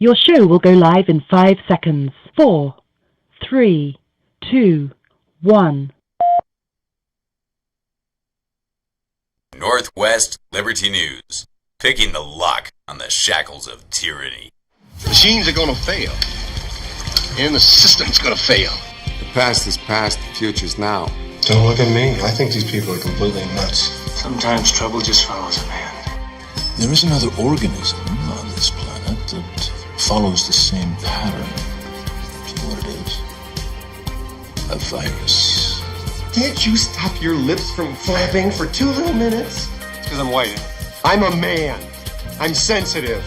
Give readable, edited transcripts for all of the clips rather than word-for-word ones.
Your show will go live in 5 seconds. 4, 3, 2, 1. Northwest Liberty News, picking the lock on the shackles of tyranny. Machines are going to fail, and the system's going to fail. The past is past, the future's now. Don't look at me. I think these people are completely nuts. Sometimes trouble just follows a man. There is another organism on this planet that follows the same pattern. Do you know what it is? A virus. Can't you stop your lips from flapping for 2 little minutes? It's because I'm white. I'm a man. I'm sensitive.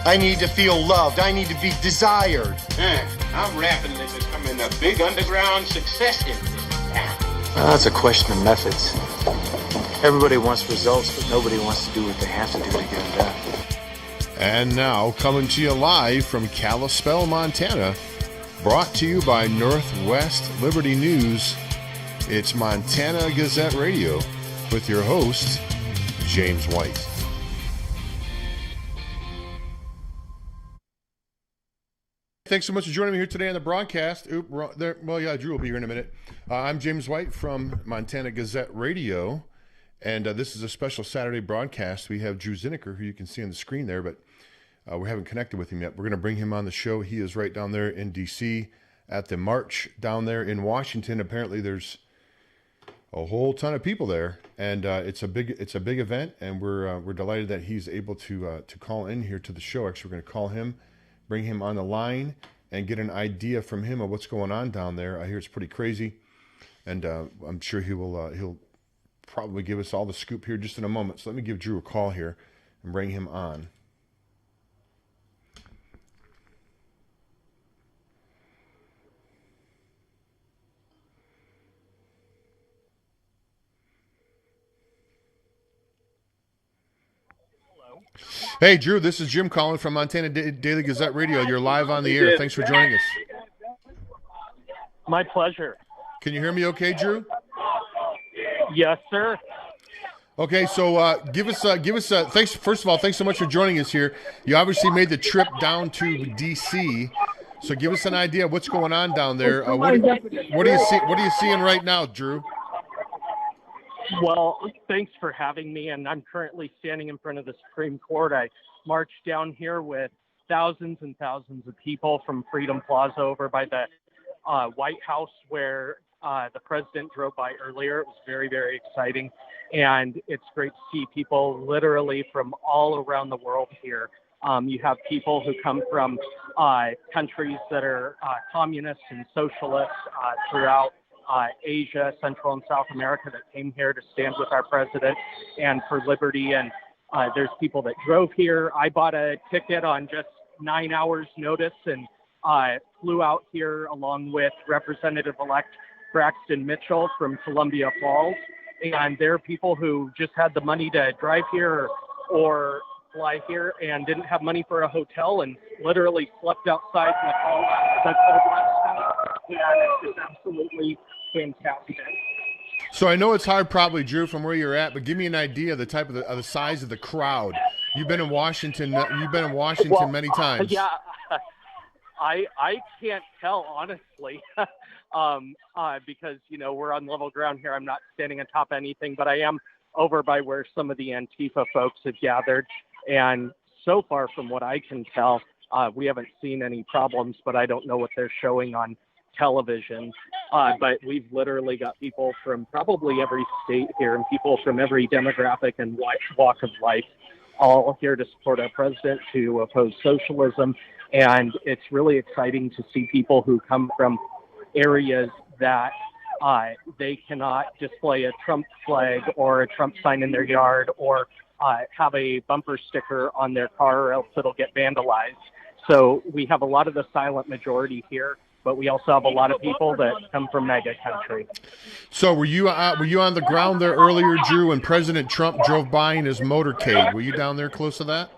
I need to feel loved. I need to be desired. I'm rapidly becoming a big underground success in this town. Well, that's a question of methods. Everybody wants results, but nobody wants to do what they have to do to get them done. And now, coming to you live from Kalispell, Montana, brought to you by Northwest Liberty News, it's Montana Gazette Radio with your host, James White. Thanks so much for joining me here today on the broadcast. Drew will be here in a minute. I'm James White from Montana Gazette Radio, and this is a special Saturday broadcast. We have Drew Zinecker, who you can see on the screen there, but we haven't connected with him yet. We're going to bring him on the show. He is right down there in D.C. at the march down there in Washington. Apparently, there's a whole ton of people there, and it's a big event, and we're delighted that he's able to call in here to the show. Actually, we're going to call him, bring him on the line, and get an idea from him of what's going on down there. I hear it's pretty crazy, and I'm sure he'll probably give us all the scoop here just in a moment. So let me give Drew a call here and bring him on. Hey, Drew, this is Jim calling from Montana Daily Gazette Radio. You're live on the air. Thanks for joining us. My pleasure. Can you hear me okay, Drew? Yes, sir. Okay, so give us thanks. First of all, thanks so much for joining us here. You obviously made the trip down to D.C., so give us an idea of what's going on down there. What are you seeing right now, Drew? Well, thanks for having me, and I'm currently standing in front of the Supreme Court. I marched down here with thousands and thousands of people from Freedom Plaza over by the White House where the president drove by earlier. It was very, very exciting, and it's great to see people literally from all around the world here. You have people who come from countries that are communist and socialist throughout Asia, Central and South America that came here to stand with our president and for liberty. And there's people that drove here. I bought a ticket on just 9 hours notice and flew out here along with Representative-elect Braxton Mitchell from Columbia Falls. And there are people who just had the money to drive here or fly here and didn't have money for a hotel and literally slept outside in the cold last night. And it's just absolutely fantastic. So I know it's hard probably, Drew, from where you're at, but give me an idea of the type of the size of the crowd. You've been in Washington many times. Yeah, I can't tell, honestly, because, we're on level ground here. I'm not standing on top of anything, but I am over by where some of the Antifa folks have gathered. And so far, from what I can tell, we haven't seen any problems, but I don't know what they're showing on television. But we've literally got people from probably every state here and people from every demographic and walk of life all here to support our president, to oppose socialism. And it's really exciting to see people who come from areas that they cannot display a Trump flag or a Trump sign in their yard or have a bumper sticker on their car or else it'll get vandalized. So we have a lot of the silent majority here, but we also have a lot of people that come from MAGA country. So were you on the ground there earlier, Drew, when President Trump drove by in his motorcade? Were you down there close to that?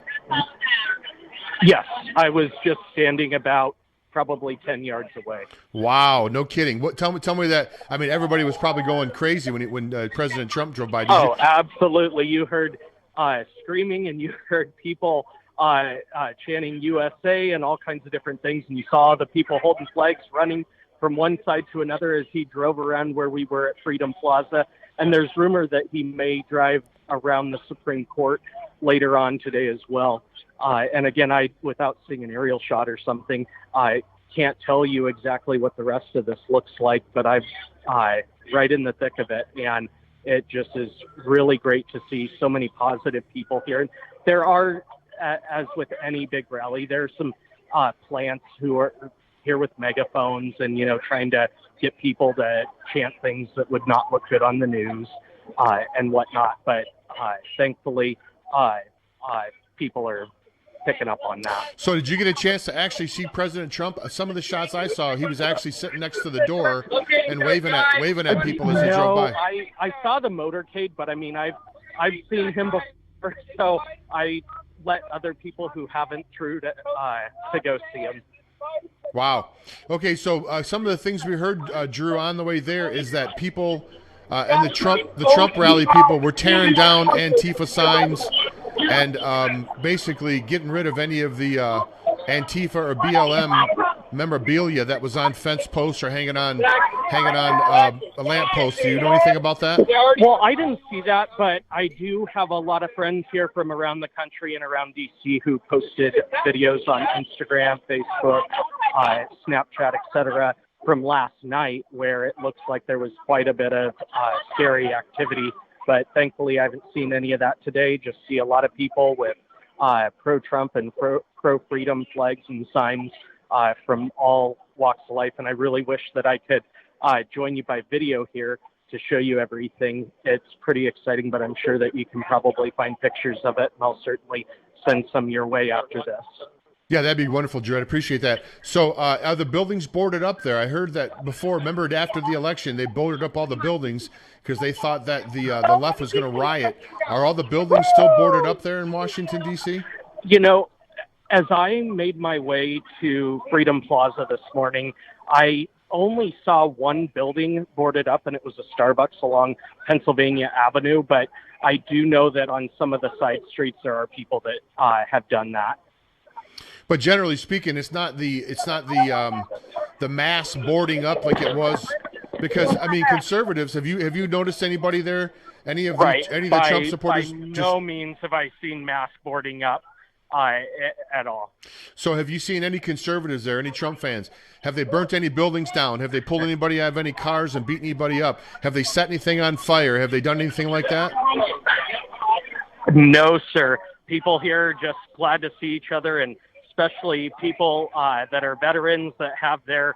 Yes, I was just standing about probably 10 yards away. Wow, no kidding. Tell me that. I mean, everybody was probably going crazy when President Trump drove by. Absolutely. You heard screaming and you heard people chanting USA and all kinds of different things. And you saw the people holding flags running from one side to another as he drove around where we were at Freedom Plaza. And there's rumor that he may drive around the Supreme Court later on today as well. And again, without seeing an aerial shot or something, I can't tell you exactly what the rest of this looks like, but I'm right in the thick of it. And it just is really great to see so many positive people here. And there are, as with any big rally, there's some plants who are here with megaphones and, trying to get people to chant things that would not look good on the news and whatnot. But thankfully, people are picking up on that. So did you get a chance to actually see President Trump? Some of the shots I saw, he was actually sitting next to the door and waving at people as he drove by. I saw the motorcade, but I mean, I've seen him before, so I let other people who haven't through to go see him. Wow. Okay, so some of the things we heard, Drew, on the way there is that people and the Trump rally people were tearing down Antifa signs and basically getting rid of any of the Antifa or BLM memorabilia that was on fence posts or hanging on a lamp post. Do you know anything about that? Well, I didn't see that, but I do have a lot of friends here from around the country and around D.C. who posted videos on Instagram, Facebook, Snapchat, etc. from last night where it looks like there was quite a bit of scary activity. But thankfully, I haven't seen any of that today. Just see a lot of people with pro-Trump and pro-freedom flags and signs from all walks of life. And I really wish that I could join you by video here to show you everything. It's pretty exciting, but I'm sure that you can probably find pictures of it, and I'll certainly send some your way after this. Yeah, that'd be wonderful, Drew. I'd appreciate that. So are the buildings boarded up there? I heard that before. Remember, after the election, they boarded up all the buildings because they thought that the left was going to riot. Are all the buildings still boarded up there in Washington, D.C.? As I made my way to Freedom Plaza this morning, I only saw one building boarded up, and it was a Starbucks along Pennsylvania Avenue. But I do know that on some of the side streets there are people that have done that. But generally speaking, it's not the mass boarding up like it was, because I mean, conservatives. Have you noticed anybody there? Any of the Trump supporters? By no means have I seen mass boarding up at all. So have you seen any conservatives there? Any Trump fans? Have they burnt any buildings down? Have they pulled anybody out of any cars and beaten anybody up? Have they set anything on fire? Have they done anything like that? No, sir. People here are just glad to see each other, and especially people that are veterans that have their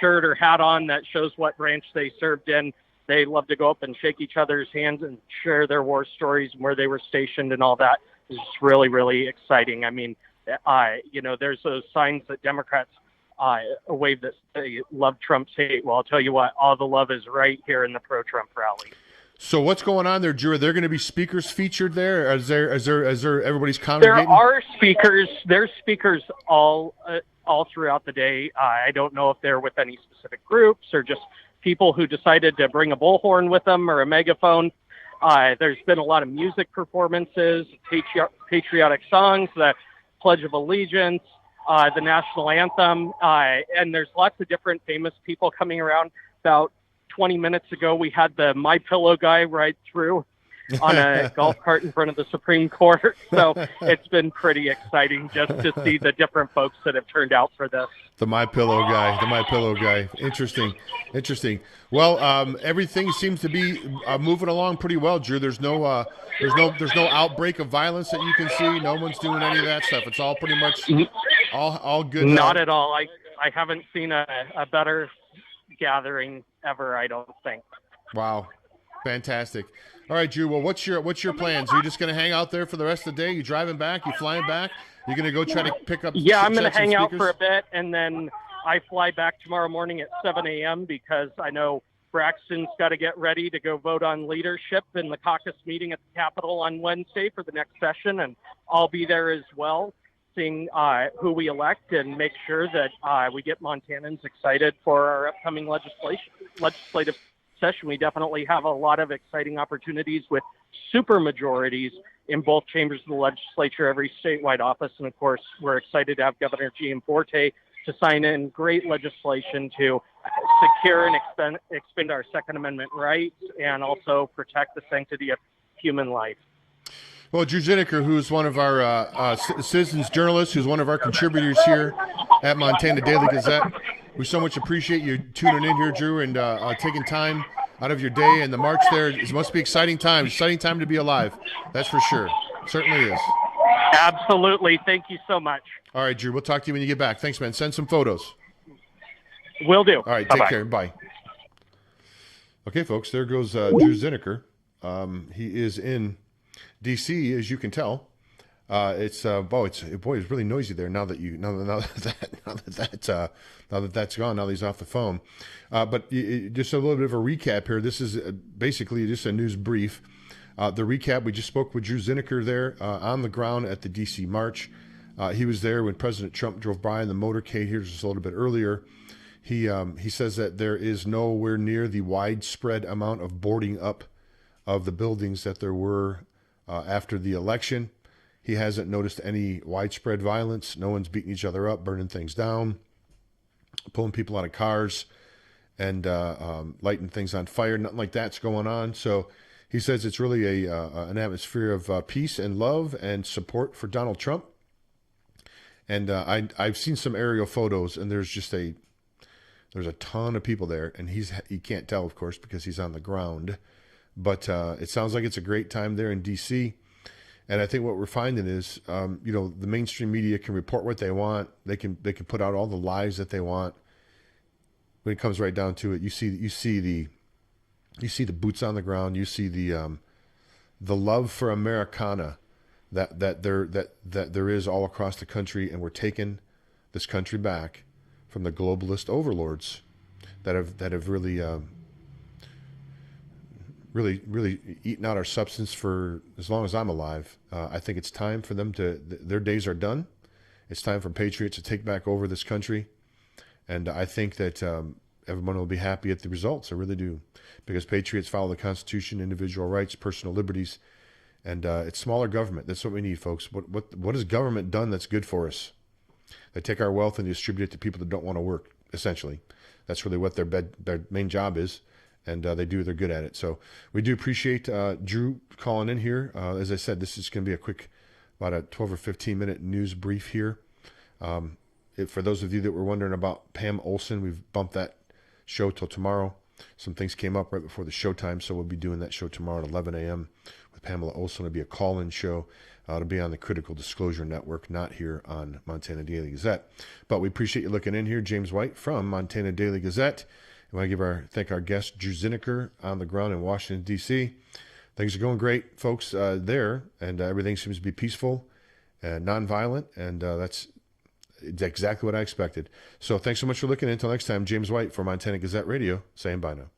shirt or hat on that shows what branch they served in. They love to go up and shake each other's hands and share their war stories and where they were stationed and all that. It's just really, really exciting. I mean, there's those signs that Democrats wave that say love Trump's hate. Well, I'll tell you what, all the love is right here in the pro-Trump rally. So what's going on there, Drew? Are there going to be speakers featured there? Is there everybody's congregating? There are speakers. There's speakers all throughout the day. I don't know if they're with any specific groups or just people who decided to bring a bullhorn with them or a megaphone. There's been a lot of music performances, patriotic songs, the Pledge of Allegiance, the national anthem, and there's lots of different famous people coming around. About 20 minutes ago, we had the My Pillow guy ride through on a golf cart in front of the Supreme Court. So it's been pretty exciting just to see the different folks that have turned out for this. The My Pillow guy. Interesting. Well, everything seems to be moving along pretty well, Drew. There's no outbreak of violence that you can see. No one's doing any of that stuff. It's all pretty much all good. Not at all. I haven't seen a better gathering ever, I don't think. Wow. Fantastic. All right, Drew. Well, what's your plans? Are you just going to hang out there for the rest of the day? You driving back? You flying back? You're going to go try to pick up? Yeah, I'm going to hang out for a bit, and then I fly back tomorrow morning at 7 a.m. because I know Braxton's got to get ready to go vote on leadership in the caucus meeting at the Capitol on Wednesday for the next session, and I'll be there as well, seeing who we elect and make sure that we get Montanans excited for our upcoming legislative session. We definitely have a lot of exciting opportunities with super majorities in both chambers of the legislature, every statewide office. And of course, we're excited to have Governor Gianforte to sign in great legislation to secure and expend our Second Amendment rights and also protect the sanctity of human life. Well, Drew Zinecker, who's one of our citizens journalists, who's one of our contributors here at Montana Daily Gazette, we so much appreciate you tuning in here, Drew, and taking time out of your day. And the march there, it must be exciting time to be alive. That's for sure. Certainly is. Absolutely. Thank you so much. All right, Drew, we'll talk to you when you get back. Thanks, man. Send some photos. Will do. All right, Bye-bye. take care. Bye. Okay, folks, there goes Drew Zinecker. He is in D.C., as you can tell. It's really noisy there now that that's gone. Now that he's off the phone. But just a little bit of a recap here. This is basically just a news brief. The recap, we just spoke with Drew Zinecker there on the ground at the D.C. March. He was there when President Trump drove by in the motorcade here just a little bit earlier. He says that there is nowhere near the widespread amount of boarding up of the buildings that there were after the election. He hasn't noticed any widespread violence. No one's beating each other up, burning things down, pulling people out of cars, and lighting things on fire. Nothing like that's going on. So he says it's really an atmosphere of peace and love and support for Donald Trump. And I've seen some aerial photos, and there's a ton of people there, and he can't tell, of course, because he's on the ground. But it sounds like it's a great time there in D.C. And I think what we're finding is, the mainstream media can report what they want. They can put out all the lies that they want. When it comes right down to it, you see the boots on the ground. You see the love for Americana that there is all across the country, and we're taking this country back from the globalist overlords that have really eaten out our substance for as long as I'm alive. I think it's time for them their days are done. It's time for patriots to take back over this country. And I think that everyone will be happy at the results. I really do. Because patriots follow the Constitution, individual rights, personal liberties, and it's smaller government. That's what we need, folks. What has government done that's good for us? They take our wealth and distribute it to people that don't want to work, essentially. That's really what their main job is. And they're good at it. So we do appreciate Drew calling in here. As I said, this is going to be a quick, about a 12 or 15 minute news brief here. For those of you that were wondering about Pam Olson, we've bumped that show till tomorrow. Some things came up right before the showtime, so we'll be doing that show tomorrow at 11 a.m. with Pamela Olson. It'll be a call-in show. It'll be on the Critical Disclosure Network, not here on Montana Daily Gazette. But we appreciate you looking in here. James White from Montana Daily Gazette. I want to thank our guest, Drew Zinecker, on the ground in Washington, D.C. Things are going great, folks, there, and everything seems to be peaceful and nonviolent, and that's exactly what I expected. So thanks so much for looking. Until next time, James White for Montana Gazette Radio, saying bye now.